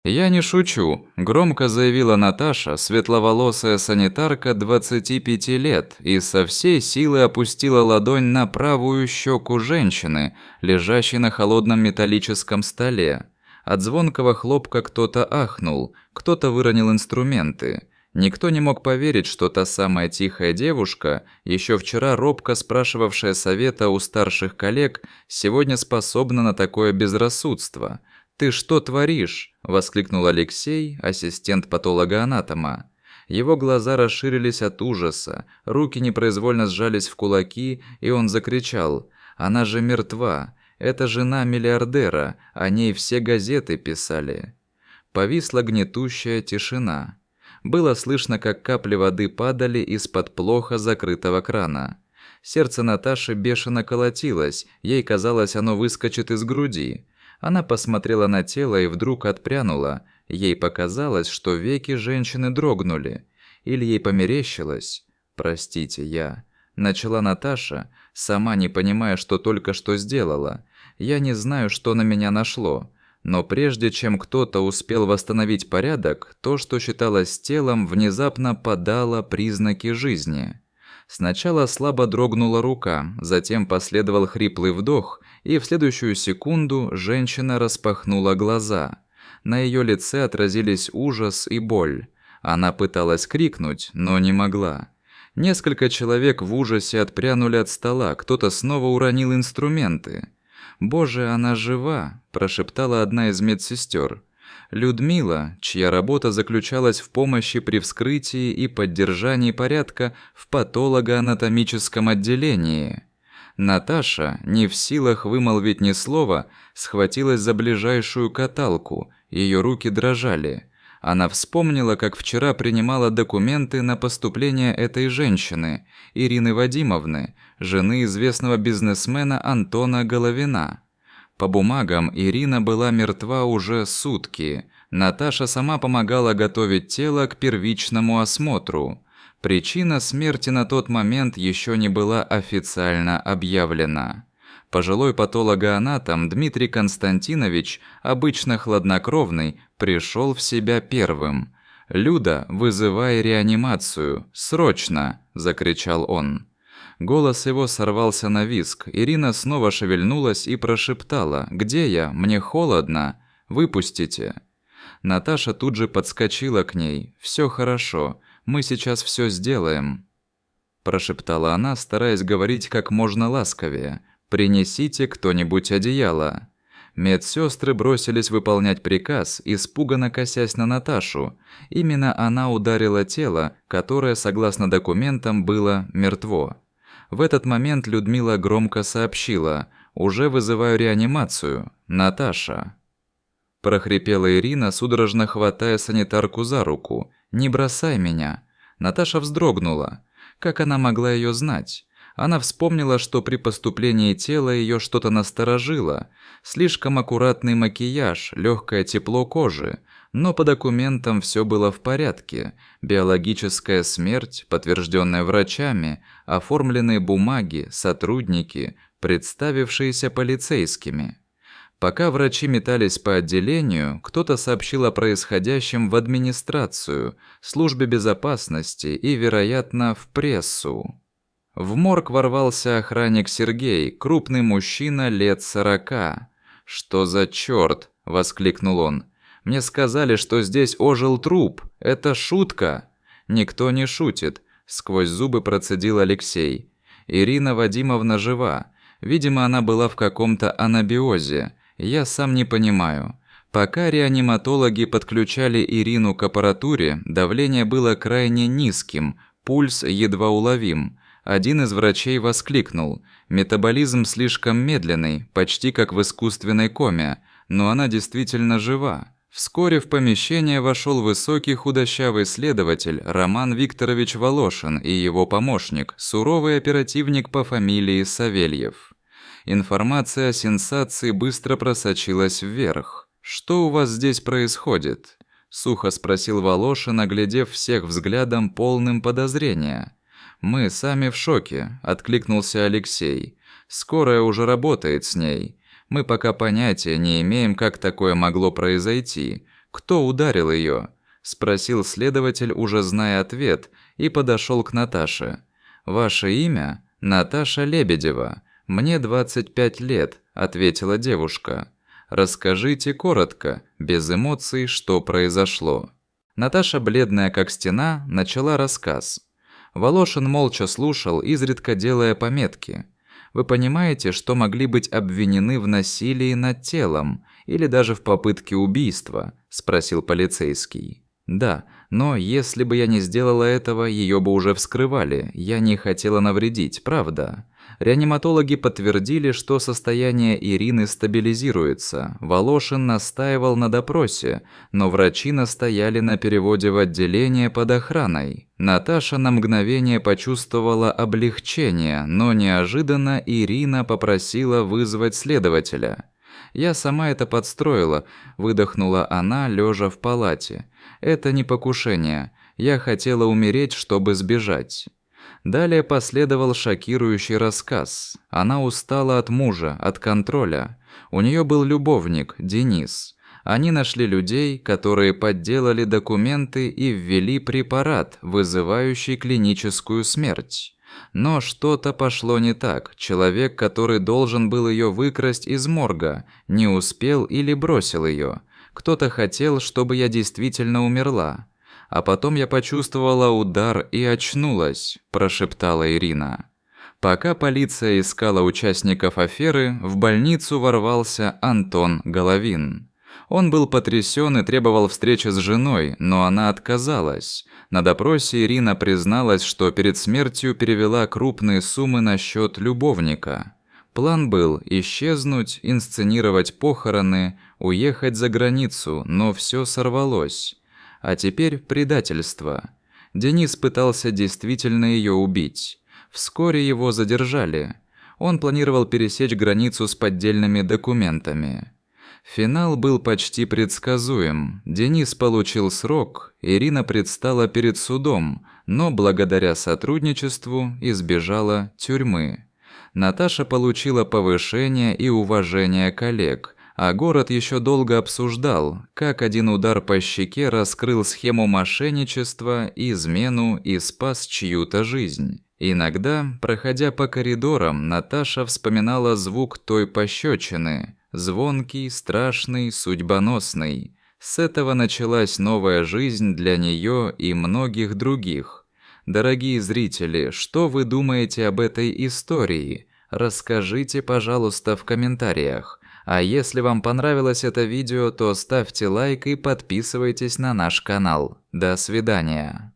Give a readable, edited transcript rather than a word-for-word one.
«Я не шучу», – громко заявила Наташа, светловолосая санитарка 25 лет, и со всей силы опустила ладонь на правую щеку женщины, лежащей на холодном металлическом столе. От звонкого хлопка кто-то ахнул, кто-то выронил инструменты. Никто не мог поверить, что та самая тихая девушка, еще вчера робко спрашивавшая совета у старших коллег, сегодня способна на такое безрассудство. «Ты что творишь?» – воскликнул Алексей, ассистент патологоанатома. Его глаза расширились от ужаса, руки непроизвольно сжались в кулаки, и он закричал: «Она же мертва! Это жена миллиардера, о ней все газеты писали!» Повисла гнетущая тишина. Было слышно, как капли воды падали из-под плохо закрытого крана. Сердце Наташи бешено колотилось, ей казалось, оно выскочит из груди. Она посмотрела на тело и вдруг отпрянула. Ей показалось, что веки женщины дрогнули. Или ей померещилось. «Простите, я...» Начала Наташа, сама не понимая, что только что сделала. «Я не знаю, что на меня нашло». Но прежде чем кто-то успел восстановить порядок, то, что считалось телом, внезапно подало признаки жизни. Сначала слабо дрогнула рука, затем последовал хриплый вдох, и в следующую секунду женщина распахнула глаза. На ее лице отразились ужас и боль. Она пыталась крикнуть, но не могла. Несколько человек в ужасе отпрянули от стола, кто-то снова уронил инструменты. «Боже, она жива!» – прошептала одна из медсестер. Людмила, чья работа заключалась в помощи при вскрытии и поддержании порядка в патологоанатомическом отделении. Наташа, не в силах вымолвить ни слова, схватилась за ближайшую каталку, ее руки дрожали. Она вспомнила, как вчера принимала документы на поступление этой женщины, Ирины Вадимовны, жены известного бизнесмена Антона Головина. По бумагам Ирина была мертва уже сутки. Наташа сама помогала готовить тело к первичному осмотру. Причина смерти на тот момент еще не была официально объявлена. Пожилой патологоанатом Дмитрий Константинович, обычно хладнокровный, пришел в себя первым. «Люда, вызывай реанимацию! Срочно!» – закричал он. Голос его сорвался на визг. Ирина снова шевельнулась и прошептала: «Где я? Мне холодно! Выпустите!» Наташа тут же подскочила к ней. «Все хорошо, мы сейчас все сделаем», – прошептала она, стараясь говорить как можно ласковее. «Принесите кто-нибудь одеяло». Медсестры бросились выполнять приказ, испуганно косясь на Наташу. Именно она ударила тело, которое, согласно документам, было мертво. В этот момент Людмила громко сообщила: «Уже вызываю реанимацию. Наташа». Прохрипела Ирина, судорожно хватая санитарку за руку. «Не бросай меня». Наташа вздрогнула. Как она могла ее знать? Она вспомнила, что при поступлении тела ее что-то насторожило. Слишком аккуратный макияж, легкое тепло кожи. Но по документам все было в порядке. Биологическая смерть, подтвержденная врачами, оформленные бумаги, сотрудники, представившиеся полицейскими. Пока врачи метались по отделению, кто-то сообщил о происходящем в администрацию, службе безопасности и, вероятно, в прессу. В морг ворвался охранник Сергей, крупный мужчина лет 40. «Что за чёрт?» – воскликнул он. «Мне сказали, что здесь ожил труп. Это шутка!» «Никто не шутит», – сквозь зубы процедил Алексей. «Ирина Вадимовна жива. Видимо, она была в каком-то анабиозе. Я сам не понимаю». Пока реаниматологи подключали Ирину к аппаратуре, давление было крайне низким, пульс едва уловим. Один из врачей воскликнул: «Метаболизм слишком медленный, почти как в искусственной коме, но она действительно жива». Вскоре в помещение вошел высокий худощавый следователь Роман Викторович Волошин и его помощник, суровый оперативник по фамилии Савельев. Информация о сенсации быстро просочилась вверх. «Что у вас здесь происходит?» – сухо спросил Волошин, оглядев всех взглядом, полным подозрения. «Мы сами в шоке», – откликнулся Алексей. «Скорая уже работает с ней. Мы пока понятия не имеем, как такое могло произойти. Кто ударил ее? Спросил следователь, уже зная ответ, и подошел к Наташе. «Ваше имя? Наташа Лебедева. Мне 25 лет», – ответила девушка. «Расскажите коротко, без эмоций, что произошло». Наташа, бледная как стена, начала рассказ. Волошин молча слушал, изредка делая пометки. «Вы понимаете, что могли быть обвинены в насилии над телом или даже в попытке убийства?» – спросил полицейский. «Да, но если бы я не сделала этого, ее бы уже вскрывали. Я не хотела навредить, правда?» Реаниматологи подтвердили, что состояние Ирины стабилизируется. Волошин настаивал на допросе, но врачи настояли на переводе в отделение под охраной. Наташа на мгновение почувствовала облегчение, но неожиданно Ирина попросила вызвать следователя. «Я сама это подстроила», – выдохнула она, лежа в палате. «Это не покушение. Я хотела умереть, чтобы сбежать». Далее последовал шокирующий рассказ. Она устала от мужа, от контроля. У нее был любовник, Денис. Они нашли людей, которые подделали документы и ввели препарат, вызывающий клиническую смерть. Но что-то пошло не так. Человек, который должен был ее выкрасть из морга, не успел или бросил ее. Кто-то хотел, чтобы я действительно умерла. «А потом я почувствовала удар и очнулась», – прошептала Ирина. Пока полиция искала участников аферы, в больницу ворвался Антон Головин. Он был потрясен и требовал встречи с женой, но она отказалась. На допросе Ирина призналась, что перед смертью перевела крупные суммы на счет любовника. План был исчезнуть, инсценировать похороны, уехать за границу, но все сорвалось. А теперь предательство. Денис пытался действительно ее убить. Вскоре его задержали. Он планировал пересечь границу с поддельными документами. Финал был почти предсказуем. Денис получил срок, Ирина предстала перед судом, но благодаря сотрудничеству избежала тюрьмы. Наташа получила повышение и уважение коллег, а город еще долго обсуждал, как один удар по щеке раскрыл схему мошенничества, измену и спас чью-то жизнь. Иногда, проходя по коридорам, Наташа вспоминала звук той пощечины. Звонкий, страшный, судьбоносный. С этого началась новая жизнь для нее и многих других. Дорогие зрители, что вы думаете об этой истории? Расскажите, пожалуйста, в комментариях. А если вам понравилось это видео, то ставьте лайк и подписывайтесь на наш канал. До свидания.